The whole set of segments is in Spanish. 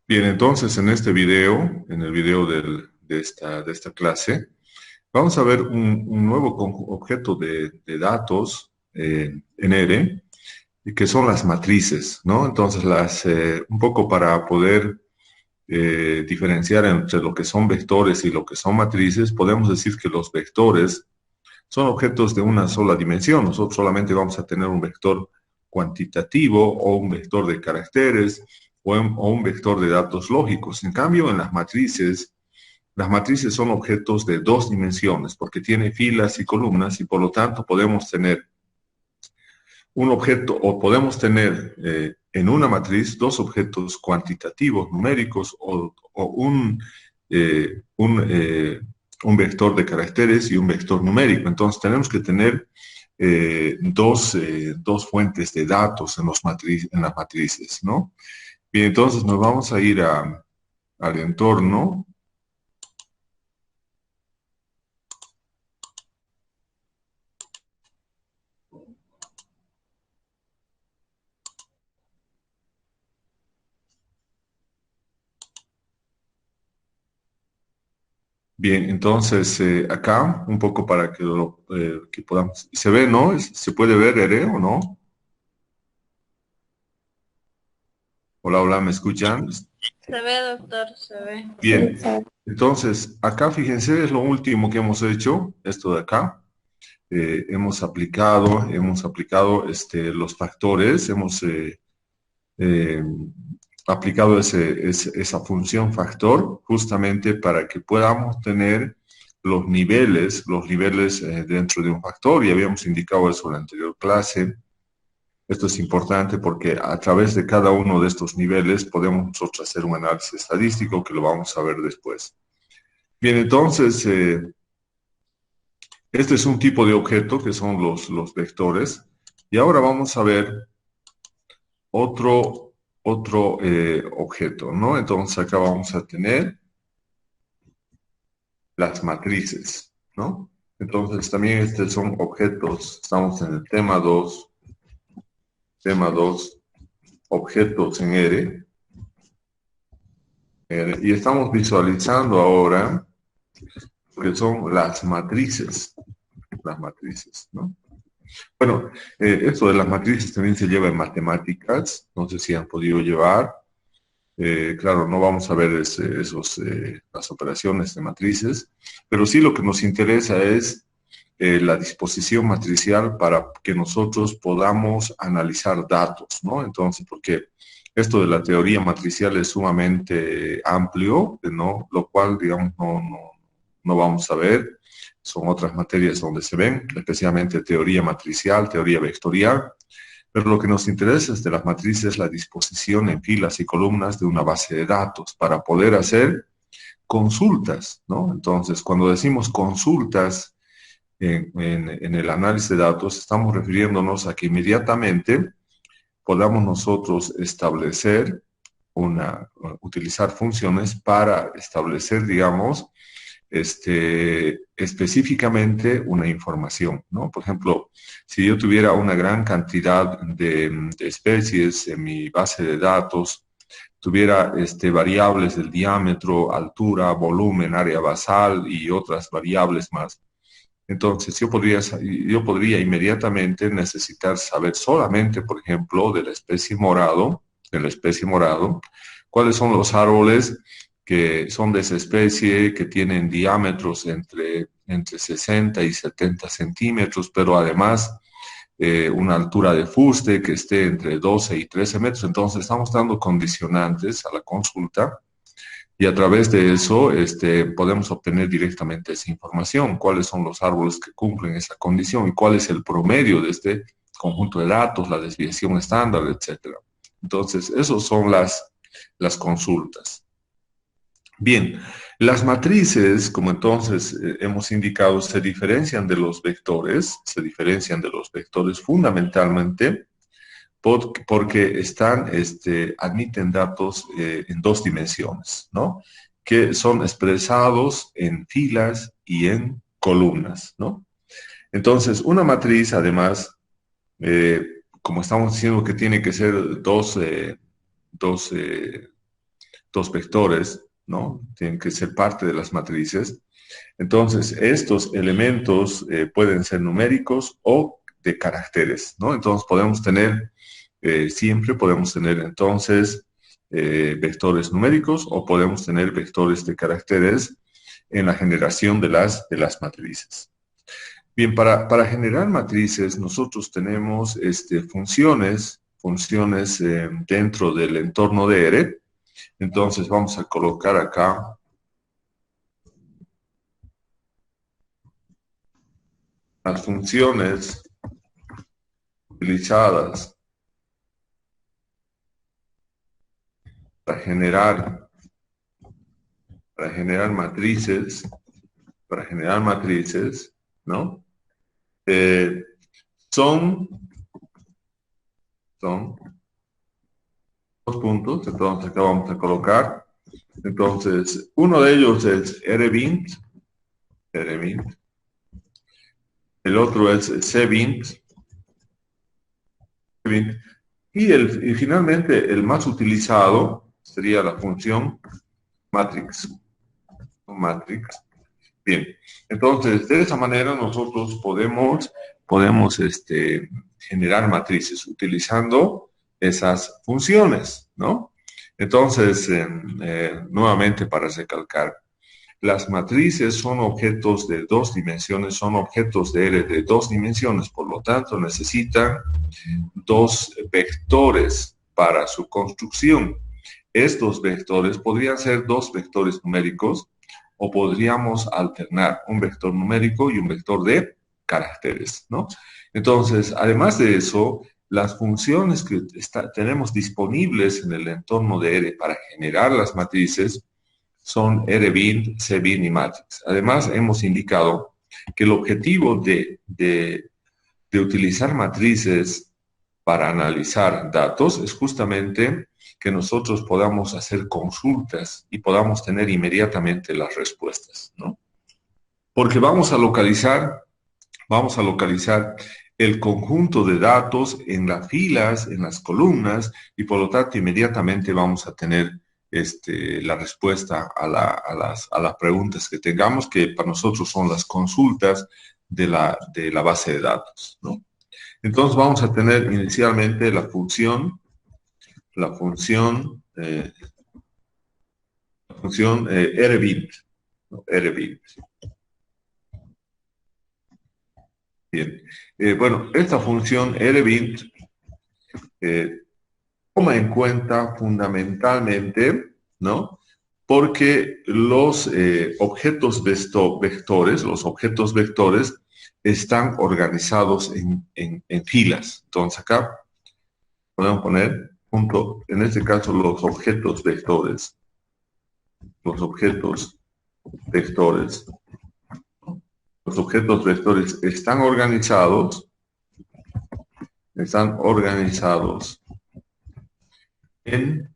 Bien, entonces en este video, en el video de esta clase, vamos a ver un nuevo objeto de datos en R, y que son las matrices, ¿no? Entonces, un poco para poder diferenciar entre lo que son vectores y lo que son matrices, podemos decir que los vectores son objetos de una sola dimensión. Nosotros solamente vamos a tener un vector cuantitativo o un vector de caracteres o un vector de datos lógicos. En cambio, en las matrices son objetos de dos dimensiones porque tiene filas y columnas y por lo tanto podemos tener un objeto o podemos tener en una matriz dos objetos cuantitativos, numéricos un vector de caracteres y un vector numérico. Entonces tenemos que tener dos fuentes de datos en las matrices, ¿no? Bien, entonces nos vamos a ir al entorno. Bien, entonces acá, un poco para que podamos... ¿Se ve, no? ¿Se puede ver, Ere, o no? Hola, hola, ¿me escuchan? Se ve, doctor, se ve. Bien, entonces acá fíjense, es lo último que hemos hecho, esto de acá. Hemos aplicado los factores, hemos eh, aplicado esa función factor justamente para que podamos tener los niveles dentro de un factor, y habíamos indicado eso en la anterior clase. Esto es importante porque a través de cada uno de estos niveles podemos nosotros hacer un análisis estadístico que lo vamos a ver después. Bien, entonces, este es un tipo de objeto que son los vectores. Y ahora vamos a ver otro objeto, ¿no? Entonces acá vamos a tener las matrices, ¿no? Entonces también estos son objetos. Estamos en el tema 2, objetos en R, y estamos visualizando ahora que son las matrices, ¿no? Bueno, esto de las matrices también se lleva en matemáticas, no sé si han podido llevar. Claro, no vamos a ver las operaciones de matrices, pero sí lo que nos interesa es la disposición matricial para que nosotros podamos analizar datos, ¿no? Entonces, porque esto de la teoría matricial es sumamente amplio, ¿no? Lo cual, digamos, no vamos a ver. Son otras materias donde se ven, especialmente teoría matricial, teoría vectorial. Pero lo que nos interesa es de las matrices la disposición en filas y columnas de una base de datos para poder hacer consultas, ¿no? Entonces, cuando decimos consultas en el análisis de datos, estamos refiriéndonos a que inmediatamente podamos nosotros utilizar funciones para establecer, digamos, específicamente una información, ¿no? Por ejemplo, si yo tuviera una gran cantidad de especies en mi base de datos, tuviera variables del diámetro, altura, volumen, área basal y otras variables más. Entonces, yo podría inmediatamente necesitar saber solamente, por ejemplo, de la especie morado, cuáles son los árboles que son de esa especie, que tienen diámetros entre 60 y 70 centímetros, pero además una altura de fuste que esté entre 12 y 13 metros. Entonces, estamos dando condicionantes a la consulta y a través de eso podemos obtener directamente esa información, cuáles son los árboles que cumplen esa condición y cuál es el promedio de este conjunto de datos, la desviación estándar, etcétera. Entonces, esas son las consultas. Bien, las matrices, como entonces hemos indicado, se diferencian de los vectores fundamentalmente porque admiten datos en dos dimensiones, ¿no? Que son expresados en filas y en columnas, ¿no? Entonces, una matriz, además, como estamos diciendo que tiene que ser dos dos vectores, ¿no? Tienen que ser parte de las matrices. Entonces, estos elementos pueden ser numéricos o de caracteres, ¿no? Entonces, siempre podemos tener entonces vectores numéricos o podemos tener vectores de caracteres en la generación de las matrices. Bien, para generar matrices nosotros tenemos funciones dentro del entorno de R. Entonces vamos a colocar acá las funciones utilizadas para generar matrices, ¿no? Son dos puntos, entonces acá vamos a colocar. Entonces, uno de ellos es RBINT, el otro es CBINT, y finalmente el más utilizado sería la función matrix. Bien, entonces de esa manera nosotros podemos generar matrices utilizando esas funciones, ¿no? Entonces, nuevamente para recalcar, las matrices son objetos de dos dimensiones, son objetos de R de dos dimensiones, por lo tanto necesitan dos vectores para su construcción. Estos vectores podrían ser dos vectores numéricos o podríamos alternar un vector numérico y un vector de caracteres, ¿no? Entonces, además de eso, las funciones que tenemos disponibles en el entorno de R para generar las matrices son RBINT, CBINT y matrix. Además, hemos indicado que el objetivo de utilizar matrices para analizar datos es justamente que nosotros podamos hacer consultas y podamos tener inmediatamente las respuestas, ¿no? Porque vamos a localizar el conjunto de datos en las filas, en las columnas, y por lo tanto inmediatamente vamos a tener la respuesta a las preguntas que tengamos, que para nosotros son las consultas de la base de datos, ¿no? Entonces vamos a tener inicialmente la función RBINT, ¿no? RBINT. Bien. Bueno, esta función RBINT toma en cuenta fundamentalmente, ¿no? Porque los objetos vectores están organizados en filas. Entonces acá podemos poner junto, en este caso, los objetos vectores. Los objetos vectores están organizados en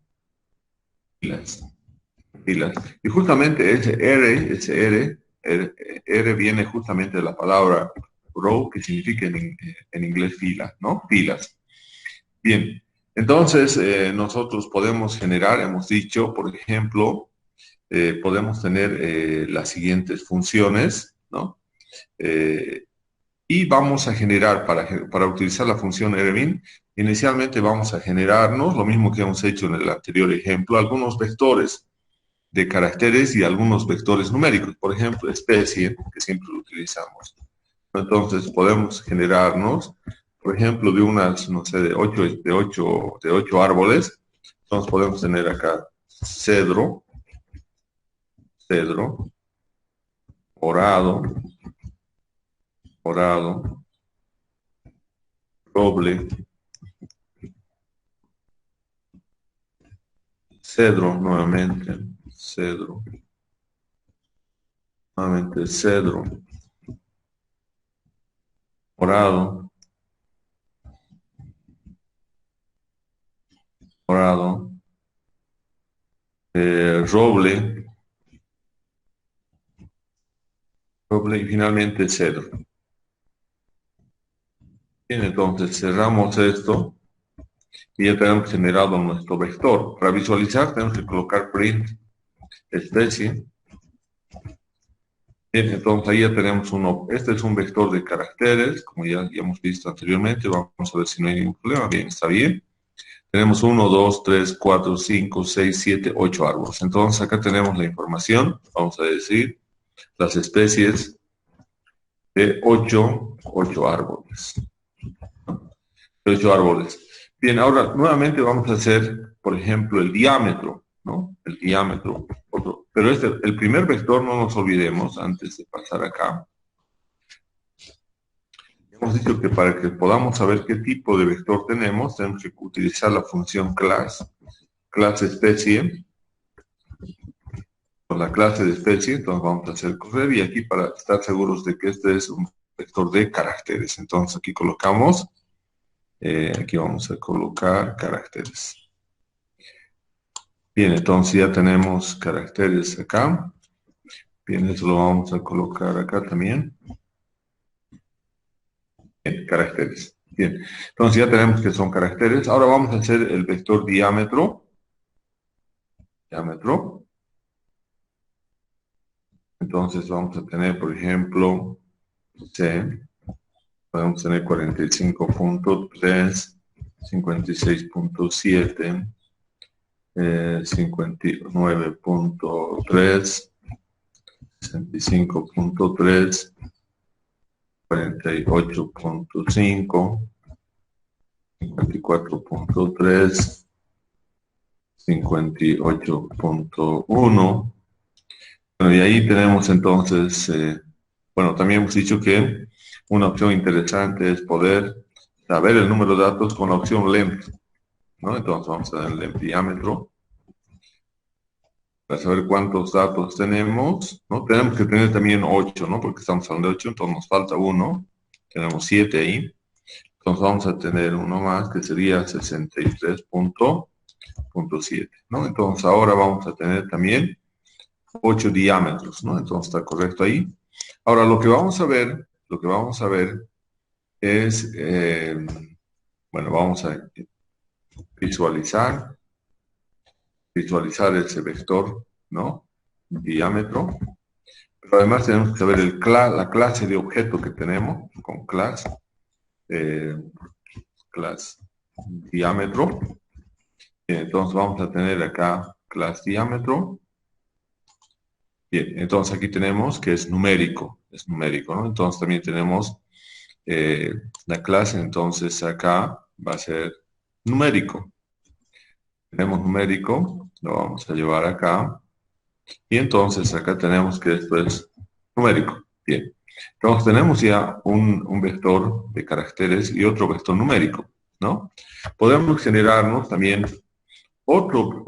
filas. Y justamente R viene justamente de la palabra row, que significa en inglés fila, ¿no? Filas. Bien, entonces nosotros podemos generar, hemos dicho, por ejemplo, podemos tener las siguientes funciones, ¿no? Y vamos a generar, para utilizar la función RBIN, inicialmente vamos a generarnos, lo mismo que hemos hecho en el anterior ejemplo, algunos vectores de caracteres y algunos vectores numéricos. Por ejemplo, especie, que siempre lo utilizamos. Entonces, podemos generarnos, por ejemplo, de unas, no sé, de ocho árboles. Entonces, podemos tener acá cedro, orado, roble, cedro nuevamente, cedro, orado, roble y finalmente cedro. Bien, entonces cerramos esto y ya tenemos generado nuestro vector. Para visualizar tenemos que colocar print especie. Bien, entonces ahí ya tenemos este es un vector de caracteres, como ya hemos visto anteriormente. Vamos a ver si no hay ningún problema. Bien, está bien. Tenemos 1, 2, 3, 4, 5, 6, 7, 8 árboles. Entonces acá tenemos la información, vamos a decir, las especies de 8 árboles. 8 árboles. Bien, ahora nuevamente vamos a hacer, por ejemplo, el diámetro, ¿no? El diámetro. Pero el primer vector, no nos olvidemos, antes de pasar acá. Hemos dicho que para que podamos saber qué tipo de vector tenemos que utilizar la función class especie, con la clase de especie. Entonces vamos a hacer correr, y aquí para estar seguros de que este es un vector de caracteres. Entonces aquí colocamos, aquí vamos a colocar caracteres. Bien, entonces ya tenemos caracteres acá. Bien, eso lo vamos a colocar acá también. Bien, caracteres. Bien, entonces ya tenemos que son caracteres. Ahora vamos a hacer el vector diámetro. Entonces vamos a tener, por ejemplo, C. Podemos tener 45.3, 56.7, 59.3, 65.3, 48.5, 54.3, 58.1. Bueno, y ahí tenemos entonces, bueno, también hemos dicho que una opción interesante es poder saber el número de datos con la opción length, ¿no? Entonces vamos a darle diámetro para saber cuántos datos tenemos, ¿no? Tenemos que tener también 8, ¿no? Porque estamos hablando de 8, entonces nos falta 1. Tenemos 7 ahí. Entonces vamos a tener uno más, que sería 63.7, ¿no? Entonces ahora vamos a tener también 8 diámetros, ¿no? Entonces está correcto ahí. Ahora lo que vamos a ver es, bueno, vamos a visualizar ese vector, ¿no? Diámetro. Pero además tenemos que saber la clase de objeto que tenemos con class diámetro. Bien, entonces vamos a tener acá class diámetro. Bien, entonces aquí tenemos que es numérico, ¿no? Entonces también tenemos la clase, entonces acá va a ser numérico. Tenemos numérico, lo vamos a llevar acá. Y entonces acá tenemos que esto es numérico. Bien, entonces tenemos ya un vector de caracteres y otro vector numérico, ¿no? Podemos generarnos también otro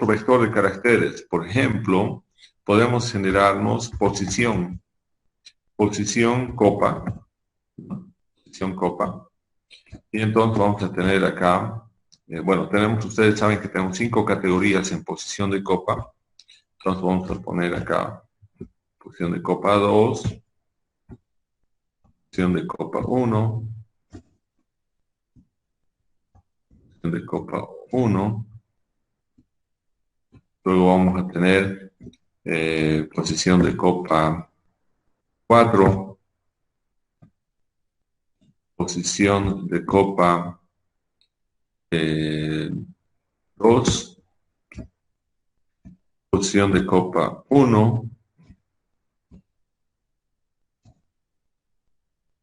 vector de caracteres. Por ejemplo, podemos generarnos posición copa, ¿no? Posición copa. Y entonces vamos a tener acá, bueno, ustedes saben que tenemos 5 categorías en posición de copa. Entonces vamos a poner acá posición de copa 2, posición de copa 1, posición de copa 1. Luego vamos a tener posición de copa 4, posición de copa 2, posición de copa 1,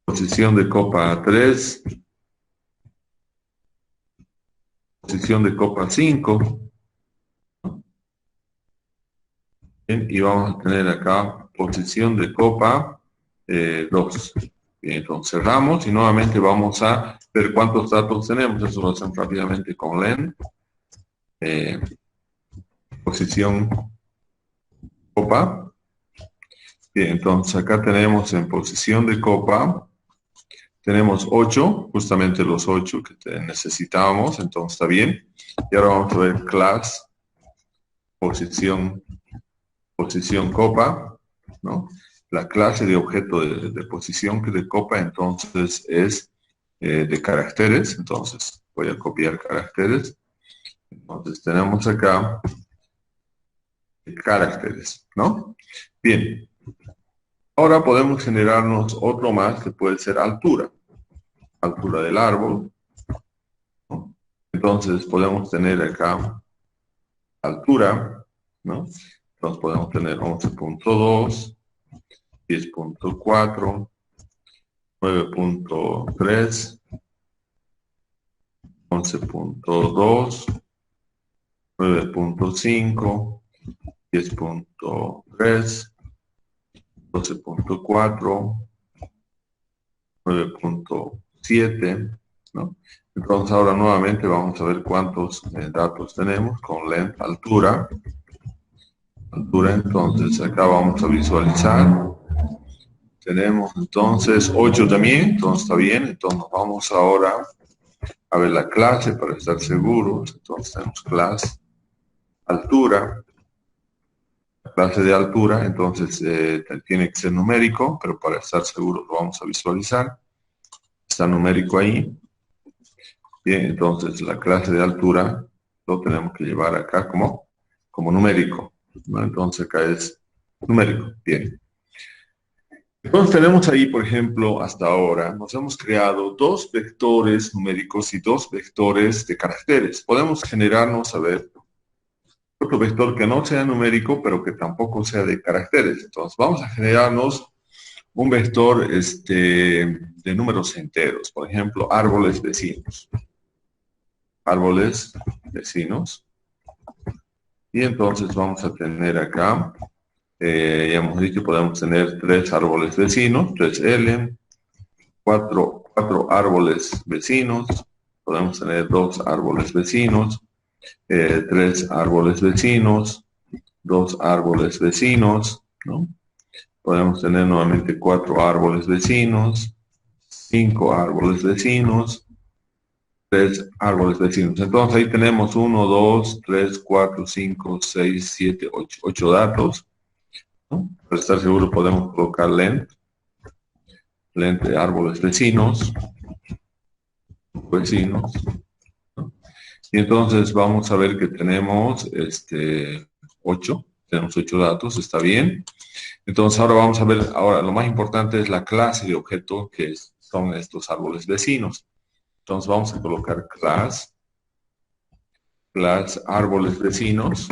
posición de copa 3, posición de copa 5. Bien, y vamos a tener acá posición de copa 2. Bien, entonces cerramos y nuevamente vamos a ver cuántos datos tenemos. Eso lo hacemos rápidamente con len. Posición copa. Bien, entonces acá tenemos en posición de copa, tenemos 8, justamente los 8 que necesitábamos, entonces está bien. Y ahora vamos a ver class, posición copa, ¿no? La clase de objeto de posición que de copa entonces es de caracteres. Entonces Voy a copiar caracteres. Entonces tenemos acá caracteres, ¿no? Bien. Ahora podemos generarnos otro más que puede ser altura. Altura del árbol, ¿no? Entonces podemos tener acá altura, ¿no? Entonces podemos tener 11.2, 10.4, 9.3, 11.2, 9.5, 10.3, 12.4, 9.7, ¿no? Entonces ahora nuevamente vamos a ver cuántos datos tenemos con length, altura. Entonces acá vamos a visualizar. Tenemos entonces 8 también, entonces está bien. Entonces vamos ahora a ver la clase para estar seguros. Entonces tenemos clase altura. La clase de altura, entonces tiene que ser numérico, pero para estar seguros lo vamos a visualizar. Está numérico ahí. Bien, entonces la clase de altura lo tenemos que llevar acá como numérico, ¿no? Entonces acá es numérico. Bien. Entonces tenemos ahí, por ejemplo, hasta ahora, nos hemos creado 2 vectores numéricos y 2 vectores de caracteres. Podemos generarnos, a ver, otro vector que no sea numérico, pero que tampoco sea de caracteres. Entonces vamos a generarnos un vector de números enteros. Por ejemplo, árboles vecinos. Árboles vecinos. Y entonces vamos a tener acá, ya hemos dicho, podemos tener 3 árboles vecinos, 3L, 4 árboles vecinos, podemos tener 2 árboles vecinos, 3 árboles vecinos, 2 árboles vecinos, ¿no? Podemos tener nuevamente 4 árboles vecinos, 5 árboles vecinos, 3 árboles vecinos. Entonces ahí tenemos 1, 2, 3, 4, 5, 6, 7, 8, 8 datos, ¿no? Para estar seguro podemos colocar length de árboles vecinos, ¿no? Y entonces vamos a ver que tenemos 8, tenemos 8 datos, está bien. Entonces ahora vamos a ver, ahora lo más importante es la clase de objeto que son estos árboles vecinos. Entonces vamos a colocar class árboles vecinos,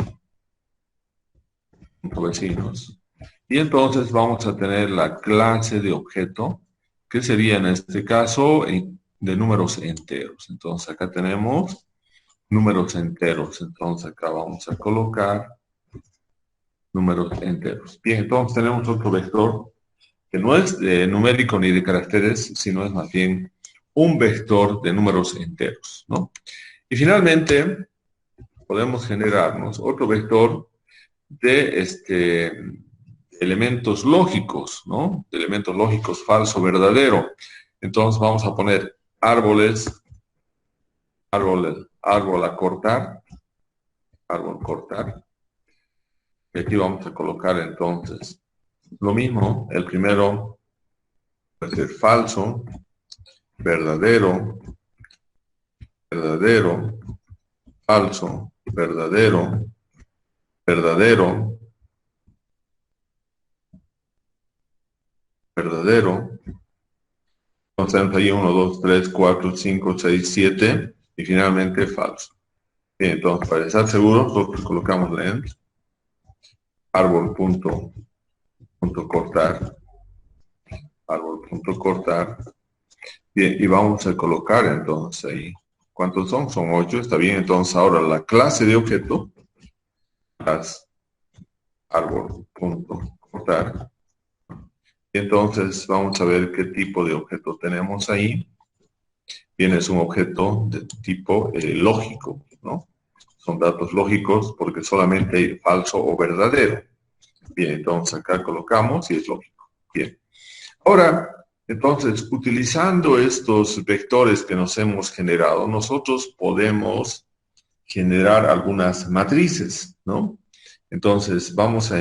y entonces vamos a tener la clase de objeto, que sería en este caso de números enteros. Entonces acá tenemos números enteros, entonces acá vamos a colocar números enteros. Bien, entonces tenemos otro vector que no es numérico ni de caracteres, sino es más bien un vector de números enteros, ¿no? Y finalmente podemos generarnos otro vector de elementos lógicos, ¿no? De elementos lógicos falso, verdadero. Entonces vamos a poner árbol a cortar, árbol cortar. Y aquí vamos a colocar entonces lo mismo. El primero puede ser falso, verdadero, verdadero, falso, verdadero, verdadero, verdadero. Entonces tenemos ahí 1, 2, 3, 4, 5, 6, 7 y finalmente falso. Bien, entonces para estar seguros, nosotros colocamos length, árbol punto cortar, árbol punto cortar. Bien, y vamos a colocar entonces ahí. ¿Cuántos son? Son 8, está bien. Entonces ahora la clase de objeto, class árbol punto cortar. Y entonces vamos a ver qué tipo de objeto tenemos ahí. Bien, es un objeto de tipo lógico, ¿no? Son datos lógicos porque solamente hay falso o verdadero. Bien, entonces acá colocamos y es lógico. Bien. Ahora, entonces, utilizando estos vectores que nos hemos generado, nosotros podemos generar algunas matrices, ¿no? Entonces, vamos a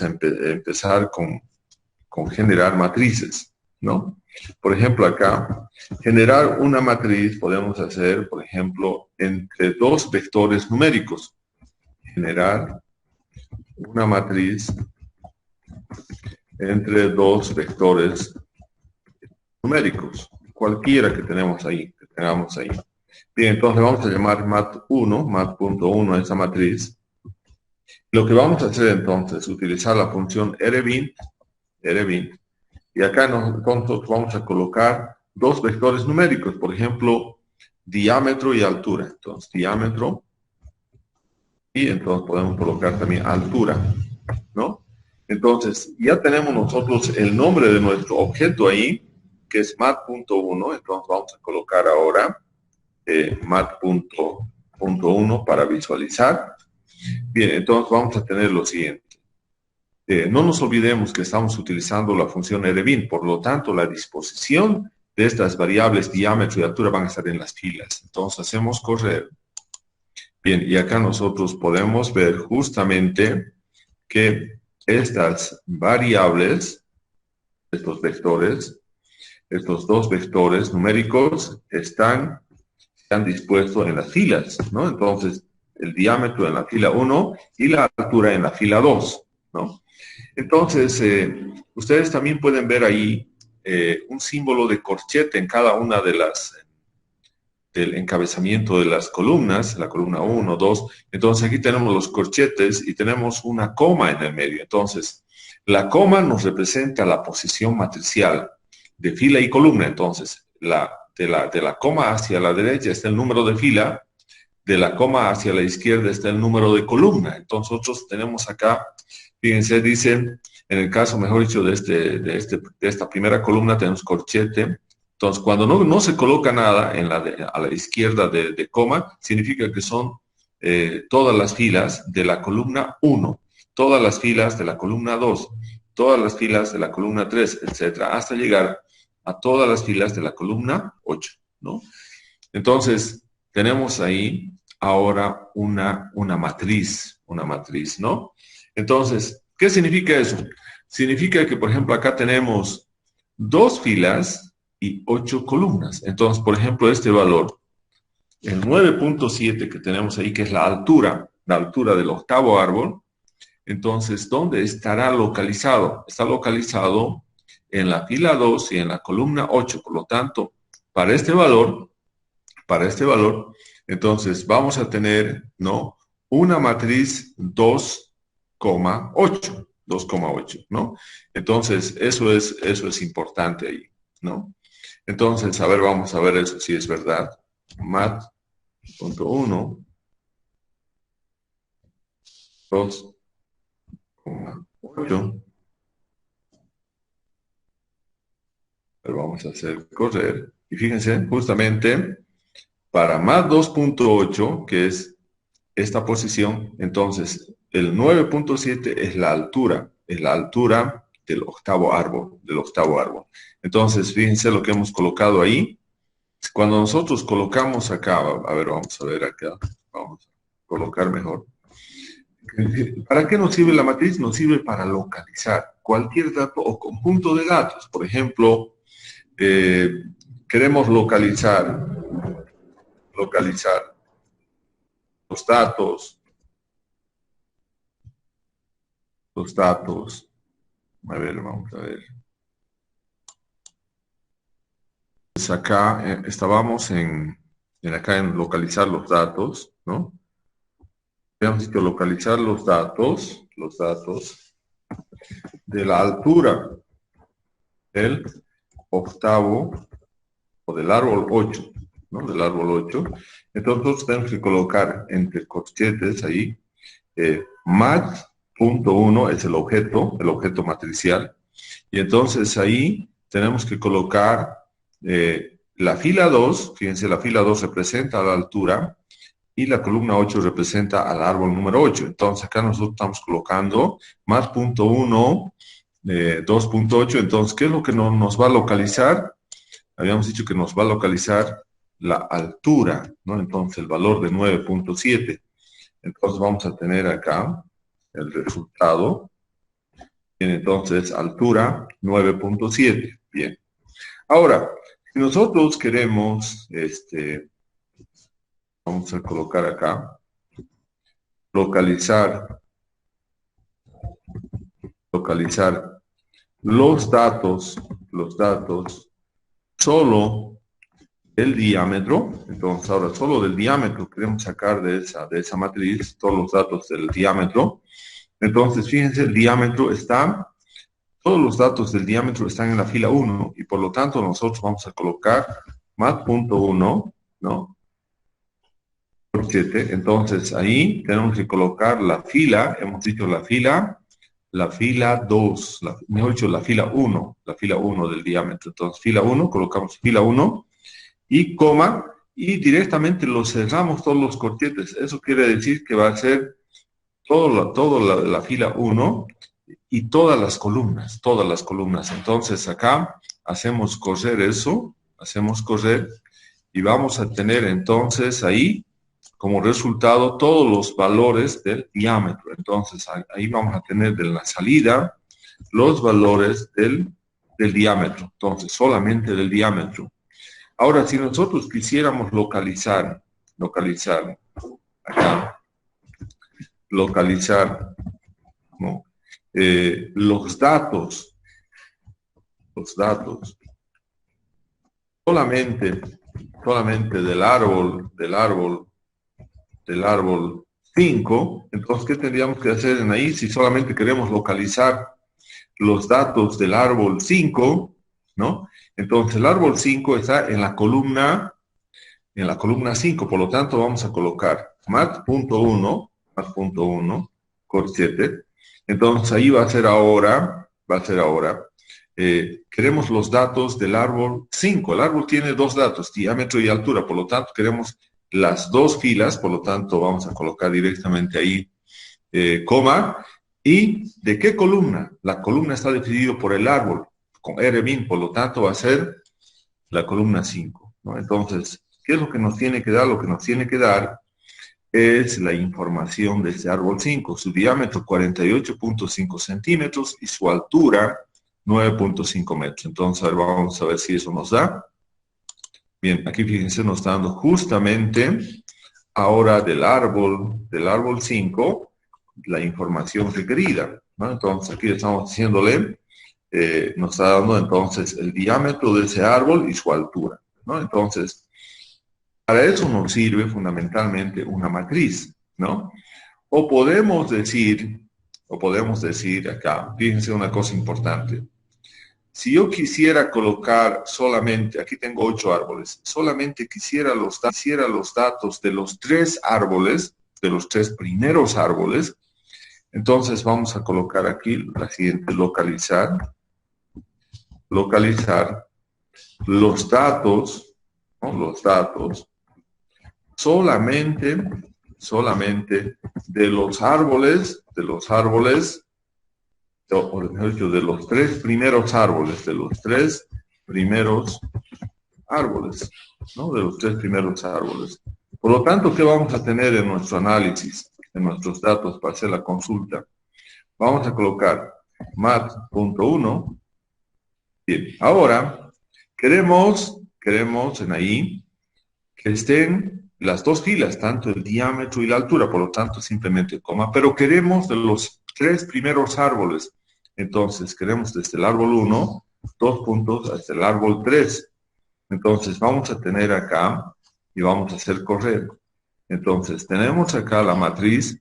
empezar con generar matrices, ¿no? Por ejemplo, acá, generar una matriz podemos hacer, por ejemplo, entre dos vectores numéricos. Generar una matriz entre dos vectores numéricos, cualquiera que tengamos ahí. Bien, entonces vamos a llamar mat1, mat.1 a esa matriz. Lo que vamos a hacer entonces es utilizar la función rbind, y acá nosotros vamos a colocar dos vectores numéricos, por ejemplo, diámetro y altura. Entonces, diámetro, y entonces podemos colocar también altura, ¿no? Entonces, ya tenemos nosotros el nombre de nuestro objeto ahí, que es mat.1, entonces vamos a colocar ahora mat.1 para visualizar. Bien, entonces vamos a tener lo siguiente. No nos olvidemos que estamos utilizando la función rbind, por lo tanto, la disposición de estas variables diámetro y altura van a estar en las filas. Entonces, hacemos correr. Bien, y acá nosotros podemos ver justamente que estas variables, estos vectores, estos dos vectores numéricos se han dispuesto en las filas, ¿no? Entonces, el diámetro en la fila 1 y la altura en la fila 2, ¿no? Entonces, ustedes también pueden ver ahí un símbolo de corchete en cada una de del encabezamiento de las columnas, la columna 1, 2. Entonces, aquí tenemos los corchetes y tenemos una coma en el medio. Entonces, la coma nos representa la posición matricial de fila y columna. Entonces, de la coma hacia la derecha está el número de fila, de la coma hacia la izquierda está el número de columna. Entonces, nosotros tenemos acá, fíjense, dicen, en el caso, mejor dicho, de esta primera columna tenemos corchete. Entonces, cuando no se coloca nada a la izquierda de coma, significa que son todas las filas de la columna 1, todas las filas de la columna 2, todas las filas de la columna 3, etcétera, hasta llegar a todas las filas de la columna 8, ¿no? Entonces, tenemos ahí ahora una matriz, ¿no? Entonces, ¿qué significa eso? Significa que, por ejemplo, acá tenemos 2 filas y 8 columnas. Entonces, por ejemplo, este valor, el 9.7 que tenemos ahí, que es la altura del octavo árbol, entonces, ¿dónde estará localizado? Está localizado en la fila 2 y en la columna 8. Por lo tanto, para este valor, entonces vamos a tener, ¿no?, una matriz 2,8, ¿no? Entonces, eso es importante ahí, ¿no? Entonces, a ver, vamos a ver eso si es verdad. Mat.1, 2,8. Pero vamos a hacer correr. Y fíjense, justamente, para más 2.8, que es esta posición, entonces el 9.7 es la altura del octavo árbol, Entonces, fíjense lo que hemos colocado ahí. Cuando nosotros colocamos acá, a ver, vamos a ver acá, vamos a colocar mejor. ¿Para qué nos sirve la matriz? Nos sirve para localizar cualquier dato o conjunto de datos. Por ejemplo, queremos localizar los datos, a ver, vamos a ver. Pues acá estábamos acá en localizar los datos, ¿no? Habíamos dicho localizar los datos de la altura del octavo o del árbol 8, ¿no? Del árbol 8. Entonces nosotros tenemos que colocar entre corchetes ahí, mat.1 es el objeto matricial, y entonces ahí tenemos que colocar la fila 2, fíjense, la fila 2 representa la altura, y la columna 8 representa al árbol número 8. Entonces acá nosotros estamos colocando mat.1, 2.8, entonces, ¿qué es lo que nos va a localizar? Habíamos dicho que nos va a localizar la altura, ¿no? Entonces, el valor de 9.7. Entonces, vamos a tener acá el resultado. Bien, entonces, altura 9.7. Bien. Ahora, si nosotros queremos, vamos a colocar acá, localizar los datos solo del diámetro. Entonces, ahora solo del diámetro queremos sacar de esa matriz todos los datos del diámetro. Entonces, fíjense, el diámetro está, todos los datos del diámetro están en la fila 1 y por lo tanto nosotros vamos a colocar mat.1, ¿no? Por 7. Entonces, ahí tenemos que colocar la fila, hemos dicho la fila 2, mejor dicho, la fila 1 del diámetro. Entonces, fila 1, colocamos fila 1 y coma, y directamente lo cerramos todos los corchetes. Eso quiere decir que va a ser toda la fila 1 y todas las columnas. Entonces, acá hacemos correr eso, y vamos a tener entonces ahí como resultado todos los valores del diámetro. Entonces, ahí vamos a tener de la salida los valores del diámetro. Entonces, solamente del diámetro. Ahora, si nosotros quisiéramos localizar acá, ¿no? Los datos solamente del árbol 5, entonces, ¿qué tendríamos que hacer en ahí si solamente queremos localizar los datos del árbol 5, ¿no? Entonces, el árbol 5 está en la columna 5, por lo tanto, vamos a colocar mat.1, corchete. Entonces, ahí va a ser ahora, queremos los datos del árbol 5. El árbol tiene dos datos, diámetro y altura, por lo tanto, queremos las dos filas, por lo tanto, vamos a colocar directamente ahí, coma. ¿Y de qué columna? La columna está dividida por el árbol, con R-min, por lo tanto, va a ser la columna 5, ¿no? Entonces, ¿qué es lo que nos tiene que dar? Lo que nos tiene que dar es la información de este árbol 5. Su diámetro 48.5 centímetros y su altura 9.5 metros. Entonces, a ver, vamos a ver si eso nos da. Bien, aquí fíjense, nos está dando justamente ahora del árbol 5 la información requerida, ¿no? Entonces, aquí estamos diciéndole, nos está dando entonces el diámetro de ese árbol y su altura, ¿no? Entonces, para eso nos sirve fundamentalmente una matriz, ¿no? O podemos decir acá, fíjense una cosa importante. Si yo quisiera colocar solamente, aquí tengo 8 árboles, solamente quisiera los datos de los 3 árboles, de los 3 primeros árboles, entonces vamos a colocar aquí la siguiente, localizar los datos, ¿no? Los datos solamente de los árboles, o mejor dicho, de los 3 primeros árboles, ¿no? De los 3 primeros árboles. Por lo tanto, ¿qué vamos a tener en nuestro análisis, en nuestros datos para hacer la consulta? Vamos a colocar mat.1. Bien, ahora queremos en ahí que estén las dos filas, tanto el diámetro y la altura, por lo tanto simplemente coma, pero queremos de los 3 primeros árboles. Entonces queremos desde el árbol 1, 2 puntos hasta el árbol 3. Entonces vamos a tener acá y vamos a hacer correr. Entonces tenemos acá la matriz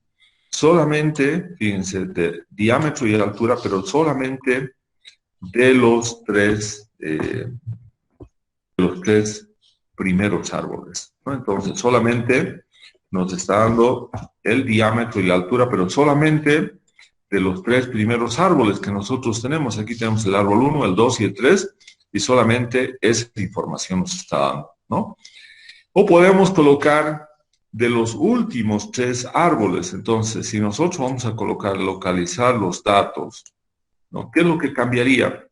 solamente, fíjense, de diámetro y altura, pero solamente de los 3 primeros árboles, ¿no? Entonces solamente nos está dando el diámetro y la altura, pero solamente de los 3 primeros árboles que nosotros tenemos. Aquí tenemos el árbol 1, el 2 y el 3, y solamente esa información nos está dando, ¿no? O podemos colocar de los últimos 3 árboles. Entonces, si nosotros vamos a localizar los datos, ¿no? ¿Qué es lo que cambiaría?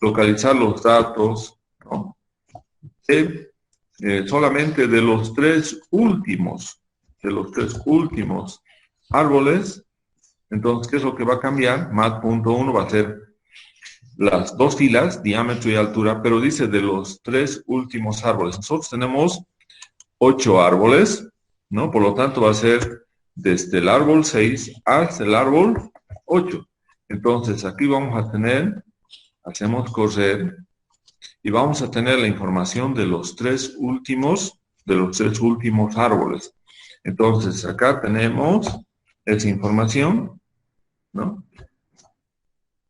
Localizar los datos, ¿no? Solamente de los 3 últimos árboles. Entonces, ¿qué es lo que va a cambiar? Mat.1 va a ser las dos filas, diámetro y altura, pero dice de los tres últimos árboles. Nosotros tenemos 8 árboles, ¿no? Por lo tanto va a ser desde el árbol 6 hasta el árbol 8. Entonces aquí vamos a tener, hacemos correr y vamos a tener la información de los tres últimos árboles. Entonces acá tenemos esa información, ¿no?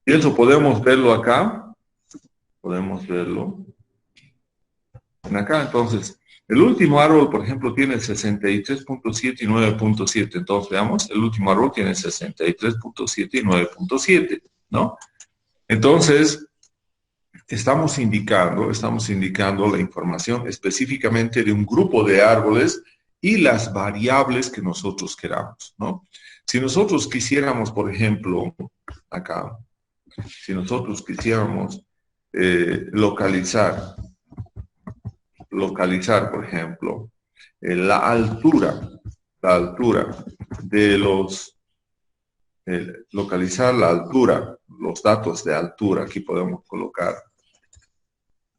Y eso podemos verlo acá, podemos verlo en acá. Entonces, el último árbol, por ejemplo, tiene 63.7 y 9.7. Entonces, veamos, el último árbol tiene 63.7 y 9.7, ¿no? Entonces, estamos indicando la información específicamente de un grupo de árboles y las variables que nosotros queramos, ¿no? Si nosotros quisiéramos, por ejemplo, acá, si nosotros quisiéramos localizar, por ejemplo, la altura de los, localizar la altura, los datos de altura, aquí podemos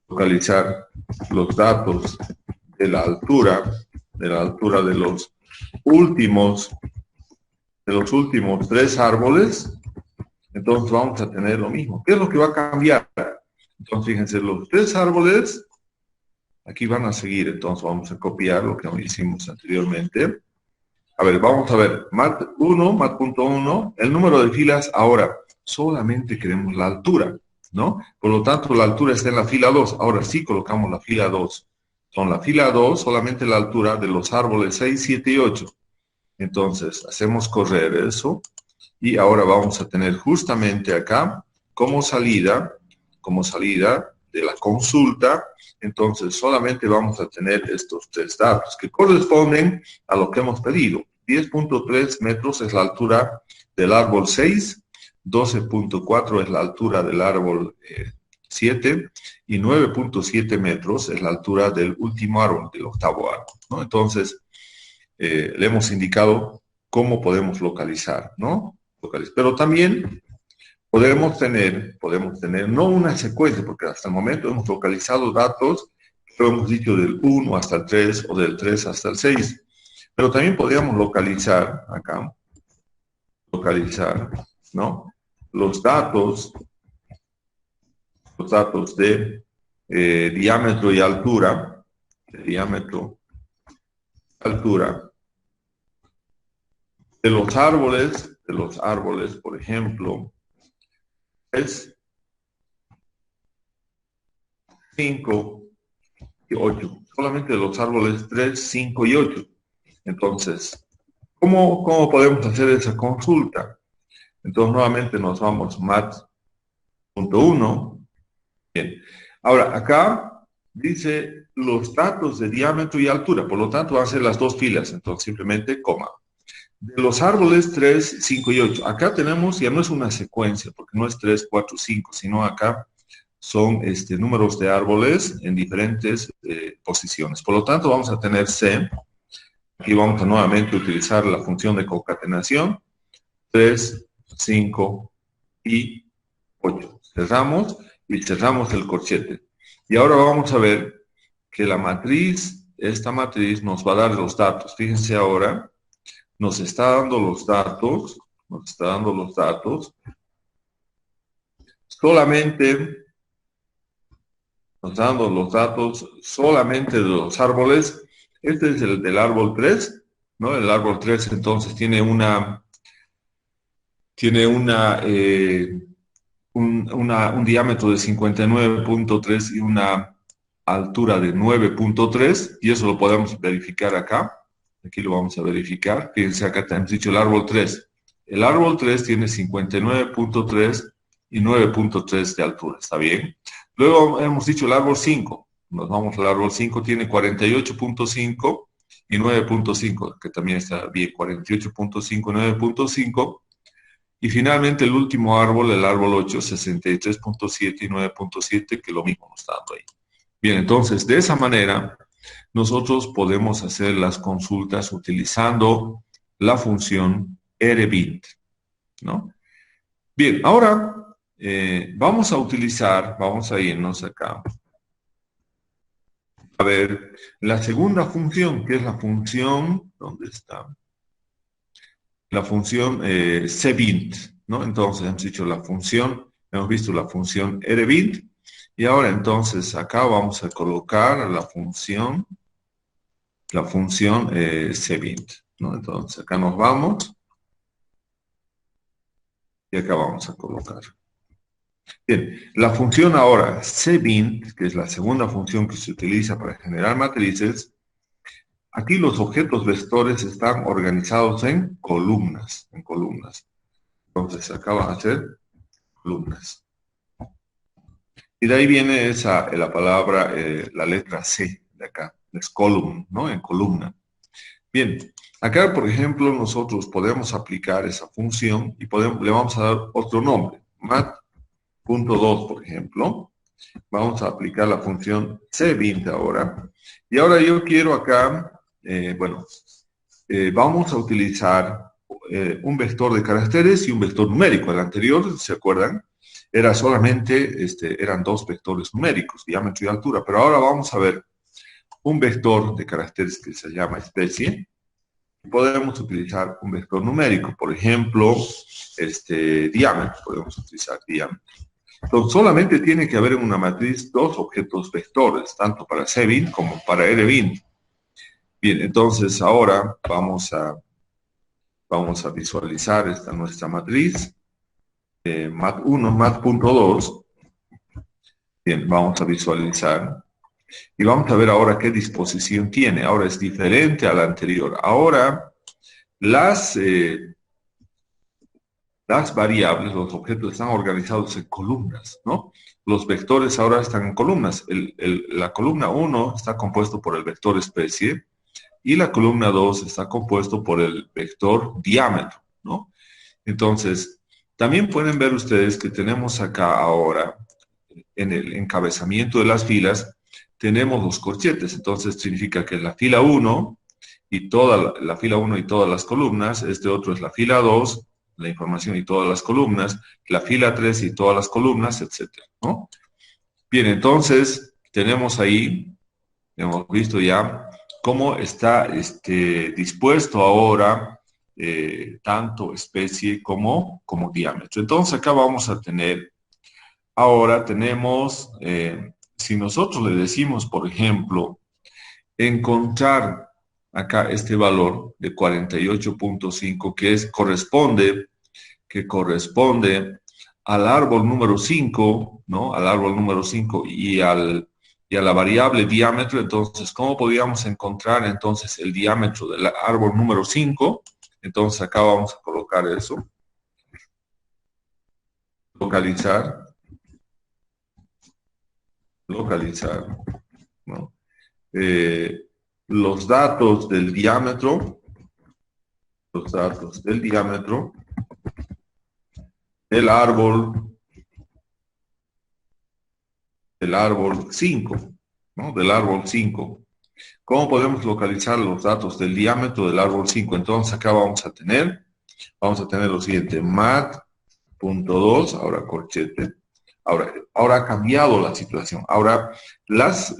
localizar los datos de la altura de los últimos tres árboles. Entonces vamos a tener lo mismo. ¿Qué es lo que va a cambiar? Entonces fíjense, los tres árboles aquí van a seguir. Entonces vamos a copiar lo que hicimos anteriormente. A ver, vamos a ver. mat.1, el número de filas. Ahora, solamente queremos la altura, ¿no? Por lo tanto, la altura está en la fila 2. Ahora sí colocamos la fila 2. Con la fila 2, solamente la altura de los árboles 6, 7 y 8. Entonces, hacemos correr eso. Y ahora vamos a tener justamente acá, como salida de la consulta, entonces solamente vamos a tener estos tres datos que corresponden a lo que hemos pedido. 10.3 metros es la altura del árbol 6, 12.4 es la altura del árbol 7 y 9.7 metros es la altura del último árbol, del octavo árbol, ¿no? Entonces, le hemos indicado cómo podemos localizar, ¿no? Pero también podemos tener no una secuencia, porque hasta el momento hemos localizado datos, pero hemos dicho del 1 hasta el 3 o del 3 hasta el 6. Pero también podríamos localizar, acá, ¿no? Los datos de diámetro y altura, de los árboles, por ejemplo, es 5 y 8. Solamente de los árboles 3, 5 y 8. Entonces, ¿cómo podemos hacer esa consulta? Entonces, nuevamente nos vamos mat.1. Bien. Ahora, acá dice los datos de diámetro y altura. Por lo tanto, van a ser las dos filas. Entonces, simplemente coma. De los árboles 3, 5 y 8. Acá tenemos, ya no es una secuencia, porque no es 3, 4, 5, sino acá son números de árboles en diferentes posiciones. Por lo tanto, vamos a tener C. Aquí vamos a nuevamente utilizar la función de concatenación. 3, 5 y 8. Cerramos y cerramos el corchete. Y ahora vamos a ver que esta matriz nos va a dar los datos. Fíjense ahora. Nos está dando los datos, solamente de los árboles. Este es el del árbol 3, ¿no? El árbol 3 entonces tiene un diámetro de 59.3 y una altura de 9.3, y eso lo podemos verificar acá. Aquí lo vamos a verificar. Fíjense, acá hemos dicho el árbol 3. El árbol 3 tiene 59.3 y 9.3 de altura. ¿Está bien? Luego hemos dicho el árbol 5. Nos vamos al árbol 5. Tiene 48.5 y 9.5, que también está bien. 48.5 y 9.5. Y finalmente el último árbol, el árbol 8, 63.7 y 9.7, que lo mismo nos está dando ahí. Bien, entonces, de esa manera nosotros podemos hacer las consultas utilizando la función RBIT, ¿no? Bien, ahora vamos a irnos acá. A ver, la segunda función, que es la función, ¿dónde está? La función cbint, ¿no? Entonces hemos dicho la función, hemos visto la función rbint, y ahora entonces acá vamos a colocar la función cbint, ¿no? Entonces acá nos vamos, y acá vamos a colocar. Bien, la función ahora cbint, que es la segunda función que se utiliza para generar matrices, aquí los objetos vectores están organizados en columnas, Entonces acá van a ser columnas. Y de ahí viene la palabra, la letra C de acá, es column, ¿no? En columna. Bien, acá por ejemplo nosotros podemos aplicar esa función y le vamos a dar otro nombre, mat.2 por ejemplo. Vamos a aplicar la función cbint ahora. Y ahora yo quiero acá, vamos a utilizar un vector de caracteres y un vector numérico. El anterior, ¿se acuerdan? Era solamente, eran dos vectores numéricos, diámetro y altura. Pero ahora vamos a ver un vector de caracteres que se llama especie. Podemos utilizar un vector numérico, por ejemplo, diámetro. Podemos utilizar diámetro. Entonces, solamente tiene que haber en una matriz dos objetos vectores, tanto para cbint como para rbint. Bien, entonces ahora vamos a visualizar esta nuestra matriz, mat1, mat.2. Bien, vamos a visualizar. Y vamos a ver ahora qué disposición tiene. Ahora es diferente a la anterior. Ahora, las variables, los objetos están organizados en columnas, ¿no? Los vectores ahora están en columnas. La columna 1 está compuesto por el vector especie y la columna 2 está compuesto por el vector diámetro, ¿no? Entonces, también pueden ver ustedes que tenemos acá ahora, en el encabezamiento de las filas, tenemos los corchetes. Entonces, significa que la fila 1 y toda la fila 1 y todas las columnas, otro es la fila 2, la información y todas las columnas, la fila 3 y todas las columnas, etcétera, ¿no? Bien, entonces tenemos ahí, hemos visto ya cómo está dispuesto ahora tanto especie como diámetro. Entonces acá vamos a tener, ahora tenemos, si nosotros le decimos, por ejemplo, encontrar acá este valor de 48.5 que corresponde al árbol número 5, ¿no? Al árbol número 5 y a la variable diámetro. Entonces, ¿cómo podríamos encontrar entonces el diámetro del árbol número 5? Entonces, acá vamos a colocar eso. Localizar, ¿no? Los datos del diámetro del árbol 5, ¿no? Del árbol 5. ¿Cómo podemos localizar los datos del diámetro del árbol 5? Entonces acá vamos a tener lo siguiente, mat.2, ahora corchete. Ahora ha cambiado la situación. Ahora las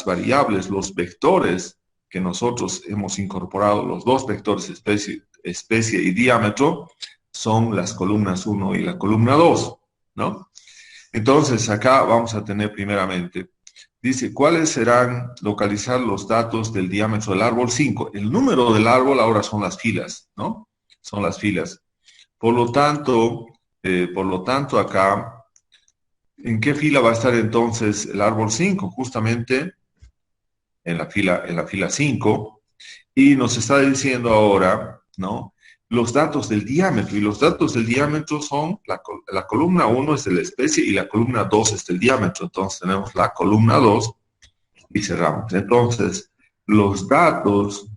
variables, los vectores que nosotros hemos incorporado, los dos vectores especie y diámetro, son las columnas 1 y la columna 2, ¿no? Entonces acá vamos a tener primeramente, dice, ¿cuáles serán localizar los datos del diámetro del árbol 5? El número del árbol ahora son las filas, ¿no? Son las filas. Por lo tanto acá, ¿en qué fila va a estar entonces el árbol 5? Justamente en la fila 5. Y nos está diciendo ahora, ¿no? Los datos del diámetro. Y los datos del diámetro son, la columna 1 es de la especie y la columna 2 es del diámetro. Entonces tenemos la columna 2 y cerramos. Entonces, los datos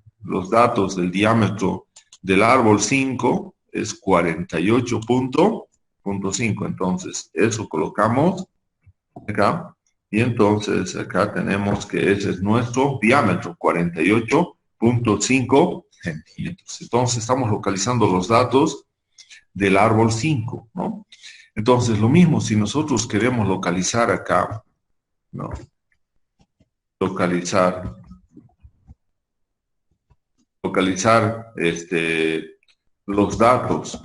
del diámetro del árbol 5 es 48.5. Entonces, eso colocamos acá. Y entonces acá tenemos que ese es nuestro diámetro, 48.5 centímetros. Entonces estamos localizando los datos del árbol 5, ¿no? Entonces, lo mismo, si nosotros queremos localizar acá, ¿no? Localizar los datos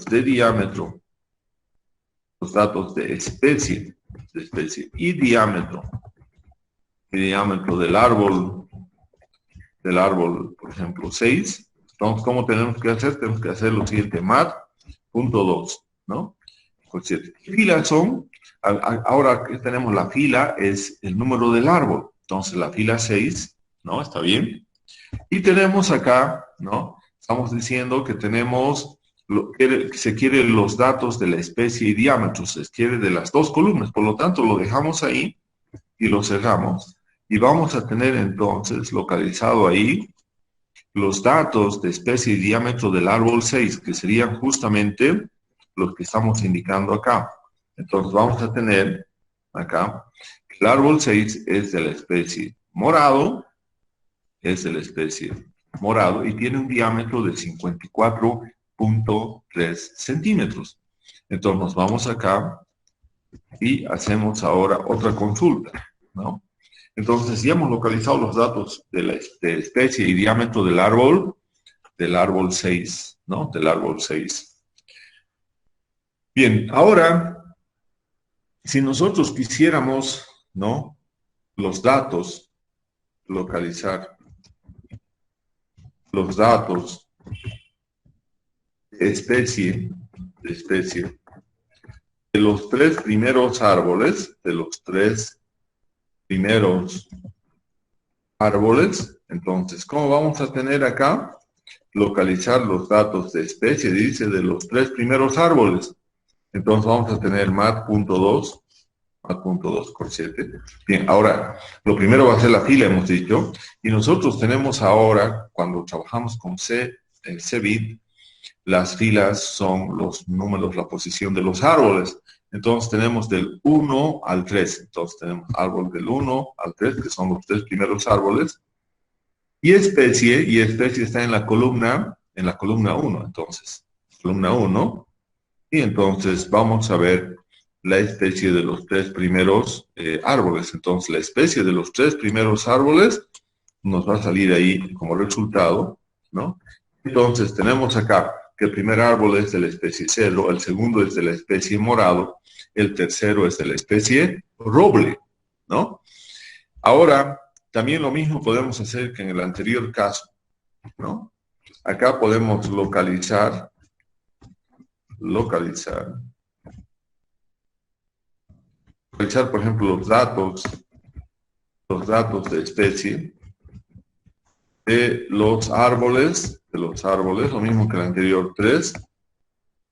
de diámetro, los datos de especie y diámetro del árbol, por ejemplo, 6. Entonces, ¿cómo tenemos que hacer? Tenemos que hacer lo siguiente, mat.2, ¿no? Con 7. ¿Qué filas son? Ahora que tenemos la fila, es el número del árbol. Entonces, la fila 6, ¿no? ¿Está bien? Y tenemos acá, ¿no? Estamos diciendo que tenemos, se quieren los datos de la especie y diámetro, se quiere de las dos columnas, por lo tanto lo dejamos ahí y lo cerramos. Y vamos a tener entonces localizado ahí los datos de especie y diámetro del árbol 6, que serían justamente los que estamos indicando acá. Entonces vamos a tener acá, el árbol 6 es de la especie morado, y tiene un diámetro de 54.3 centímetros. Entonces nos vamos acá y hacemos ahora otra consulta, ¿no? Entonces ya hemos localizado los datos de la especie y diámetro del árbol 6, ¿no? Del árbol 6. Bien, ahora, si nosotros quisiéramos, ¿no? Los datos, localizar los datos de especie de los tres primeros árboles, entonces, ¿cómo vamos a tener acá? Localizar los datos de especie, dice, de los tres primeros árboles. Entonces vamos a tener mat.2 con 7. Bien, ahora, lo primero va a ser la fila, hemos dicho, y nosotros tenemos ahora, cuando trabajamos con el CBIT, las filas son los números, la posición de los árboles. Entonces tenemos del 1 al 3. Entonces tenemos árbol del 1 al 3, que son los tres primeros árboles. Y especie está en la columna 1. Entonces, columna 1. Y entonces vamos a ver la especie de los tres primeros árboles. Entonces, la especie de los tres primeros árboles nos va a salir ahí como resultado, ¿no? Entonces, tenemos acá que el primer árbol es de la especie cedro, el segundo es de la especie morado, el tercero es de la especie roble, ¿no? Ahora, también lo mismo podemos hacer que en el anterior caso, ¿no? Acá podemos localizar, por ejemplo, los datos de especie de los árboles, lo mismo que el anterior, 3,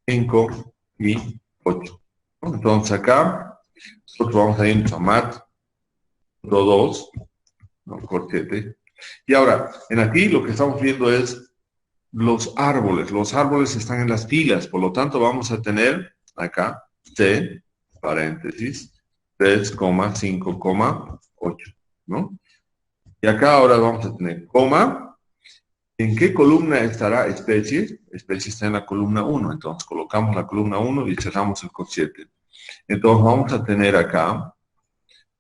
5 y 8. Entonces acá, nosotros vamos a ir a mat.2, ¿no? Corchete. Y ahora, en aquí lo que estamos viendo es los árboles. Los árboles están en las filas, por lo tanto vamos a tener acá C, paréntesis, 3,5,8, ¿no? Y acá ahora vamos a tener coma. ¿En qué columna estará especie? Especie está en la columna 1, entonces colocamos la columna 1 y cerramos el corchete. Entonces vamos a tener acá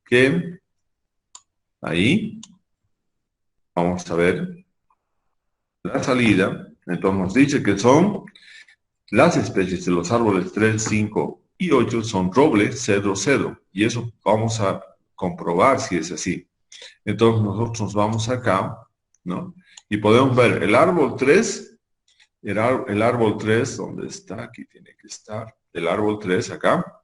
que ahí vamos a ver la salida. Entonces nos dice que son las especies de los árboles 3, 5 y 8 son roble, cedro, cedro. Y eso vamos a comprobar si es así. Entonces nosotros vamos acá, ¿no? Y podemos ver el árbol 3, el árbol 3, ¿dónde está? Aquí tiene que estar. El árbol 3 acá.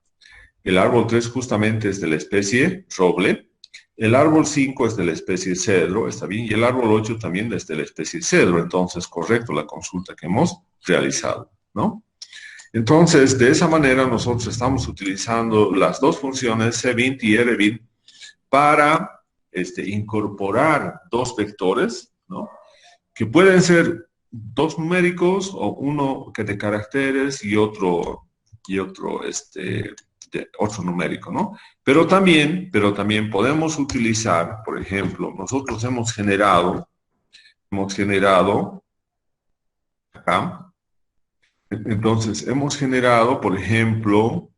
El árbol 3 justamente es de la especie roble. El árbol 5 es de la especie cedro, está bien. Y el árbol 8 también es de la especie cedro. Entonces, correcto la consulta que hemos realizado, ¿no? Entonces, de esa manera nosotros estamos utilizando las dos funciones cbint y rbint para incorporar dos vectores, ¿no? Que pueden ser dos numéricos o uno que de caracteres y otro numérico, ¿no? Pero también podemos utilizar, por ejemplo, nosotros hemos generado acá Entonces, hemos generado, por ejemplo,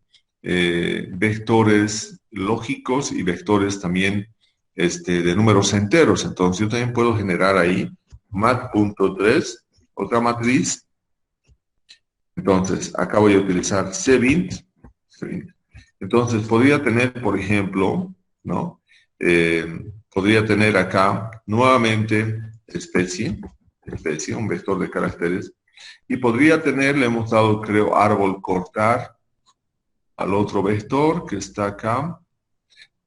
vectores lógicos y vectores también de números enteros. Entonces, yo también puedo generar ahí mat.3, otra matriz. Entonces, acá voy a utilizar cvint. Entonces, podría tener, por ejemplo, ¿no? Podría tener acá nuevamente especie, un vector de caracteres. Y podría tener, le hemos dado, creo, árbol cortar al otro vector que está acá.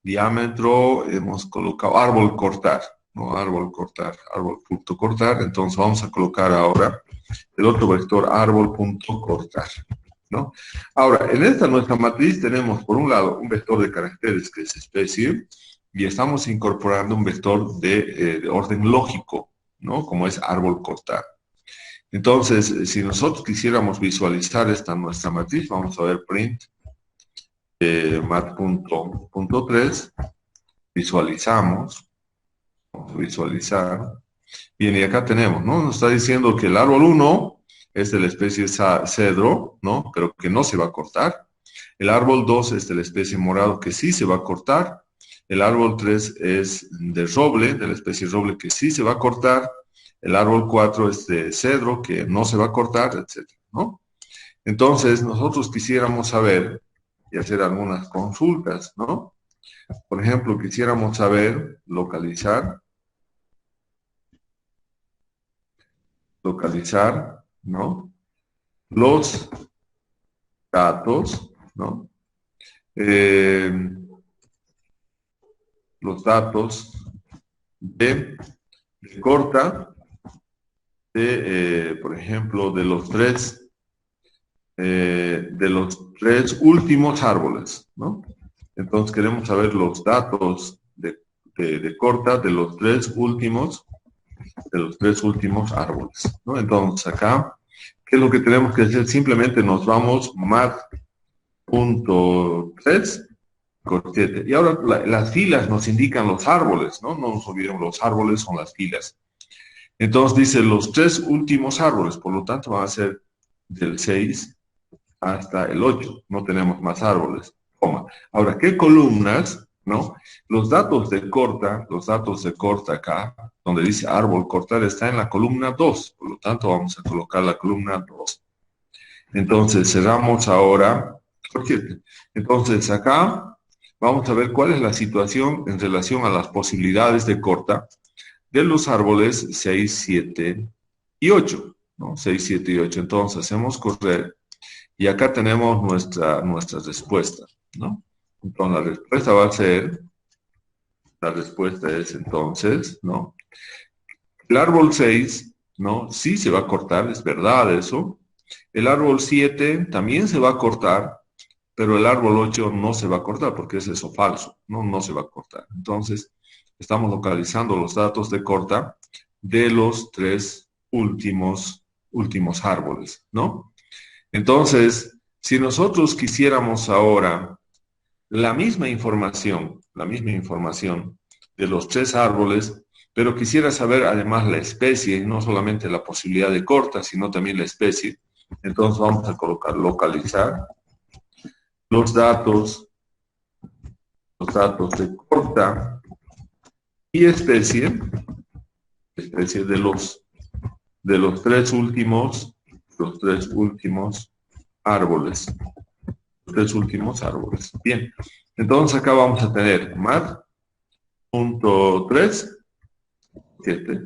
Diámetro, hemos colocado árbol cortar, ¿no? Árbol cortar, árbol punto cortar. Entonces vamos a colocar ahora el otro vector árbol punto cortar, ¿no? Ahora, en esta nuestra matriz tenemos, por un lado, un vector de caracteres que es especie, y estamos incorporando un vector de orden lógico, ¿no? Como es árbol cortar. Entonces, si nosotros quisiéramos visualizar esta nuestra matriz, vamos a ver print mat.3, visualizamos, vamos a visualizar. Bien, y acá tenemos, ¿no? Nos está diciendo que el árbol 1 es de la especie cedro, ¿no? Pero que no se va a cortar. El árbol 2 es de la especie morado, que sí se va a cortar. El árbol 3 es de roble, de la especie roble, que sí se va a cortar. El árbol 4 es de cedro, que no se va a cortar, etcétera, ¿no? Entonces, nosotros quisiéramos saber y hacer algunas consultas, ¿no? Por ejemplo, quisiéramos saber localizar, ¿no? Los datos, ¿no? Eh, los datos de corta, por ejemplo, de los tres últimos árboles, ¿no? Entonces queremos saber los datos de corta de los tres últimos árboles, ¿no? Entonces acá, ¿qué es lo que tenemos que hacer? Simplemente nos vamos mat.3 corchete. Y ahora las filas nos indican los árboles, ¿no? No nos olvidemos, los árboles son las filas. Entonces dice los tres últimos árboles, por lo tanto van a ser del 6 hasta el 8. No tenemos más árboles. Coma. Ahora, ¿qué columnas? ¿No? Los datos de corta acá, donde dice árbol cortar, está en la columna 2. Por lo tanto, vamos a colocar la columna 2. Entonces, cerramos ahora. Entonces, acá vamos a ver cuál es la situación en relación a las posibilidades de corta de los árboles 6, 7 y 8. ¿No? 6, 7 y 8. Entonces, hacemos correr. Y acá tenemos nuestra respuesta, ¿no? Entonces la respuesta es entonces, ¿no? El árbol 6, ¿no? Sí se va a cortar, es verdad eso. El árbol 7 también se va a cortar, pero el árbol 8 no se va a cortar porque es eso falso, ¿no? No se va a cortar. Entonces, estamos localizando los datos de corta de los tres últimos árboles, ¿no? Entonces, si nosotros quisiéramos ahora la misma información de los tres árboles, pero quisiera saber además la especie, y no solamente la posibilidad de corta, sino también la especie, entonces vamos a colocar localizar los datos de corta y especie de los tres últimos árboles. Bien, entonces acá vamos a tener mat.3, 7.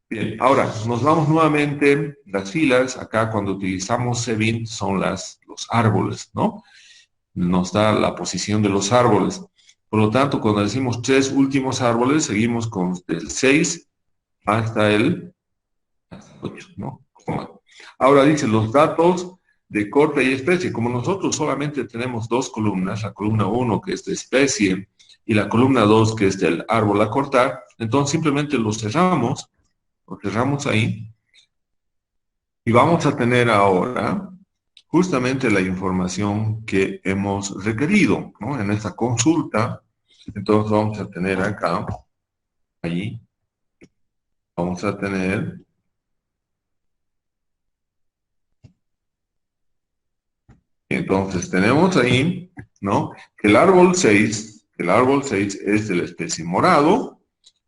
Bien, ahora nos vamos nuevamente, las filas, acá cuando utilizamos cvint son los árboles, ¿no? Nos da la posición de los árboles. Por lo tanto, cuando decimos tres últimos árboles, seguimos con el 6 hasta el 8, ¿no? Ahora dice los datos de corta y especie. Como nosotros solamente tenemos dos columnas, la columna 1 que es de especie y la columna 2 que es del árbol a cortar, entonces simplemente lo cerramos ahí y vamos a tener ahora justamente la información que hemos requerido, ¿no? En esta consulta. Entonces vamos a tener acá, allí, vamos a tener Entonces tenemos ahí, ¿no? Que el árbol 6, es de la especie morado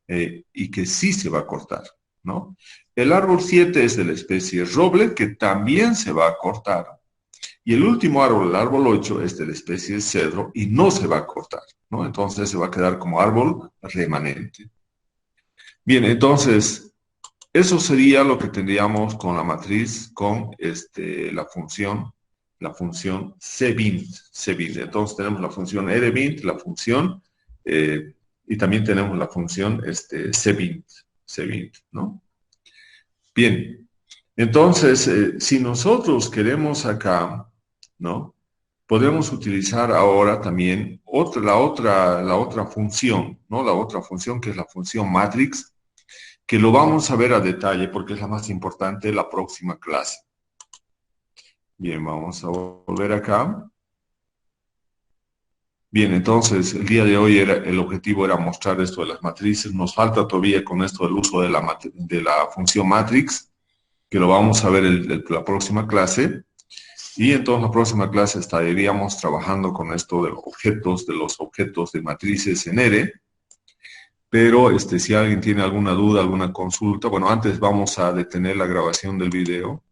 y que sí se va a cortar, ¿no? El árbol 7 es de la especie roble, que también se va a cortar. Y el último árbol, el árbol 8, es de la especie cedro y no se va a cortar, ¿no? Entonces se va a quedar como árbol remanente. Bien, entonces, eso sería lo que tendríamos con la matriz, con la función cbint. Entonces tenemos la función rbint, la función, y también tenemos la función cbint, ¿no? Bien, entonces, si nosotros queremos acá, ¿no? Podemos utilizar ahora también la otra función, ¿no? La otra función que es la función matrix, que lo vamos a ver a detalle porque es la más importante de la próxima clase. Bien, vamos a volver acá. Bien, entonces el día de hoy el objetivo era mostrar esto de las matrices. Nos falta todavía con esto del uso de la función matrix, que lo vamos a ver en la próxima clase. Y entonces la próxima clase estaríamos trabajando con esto de los objetos de matrices en R. Pero si alguien tiene alguna duda, alguna consulta, bueno, antes vamos a detener la grabación del video.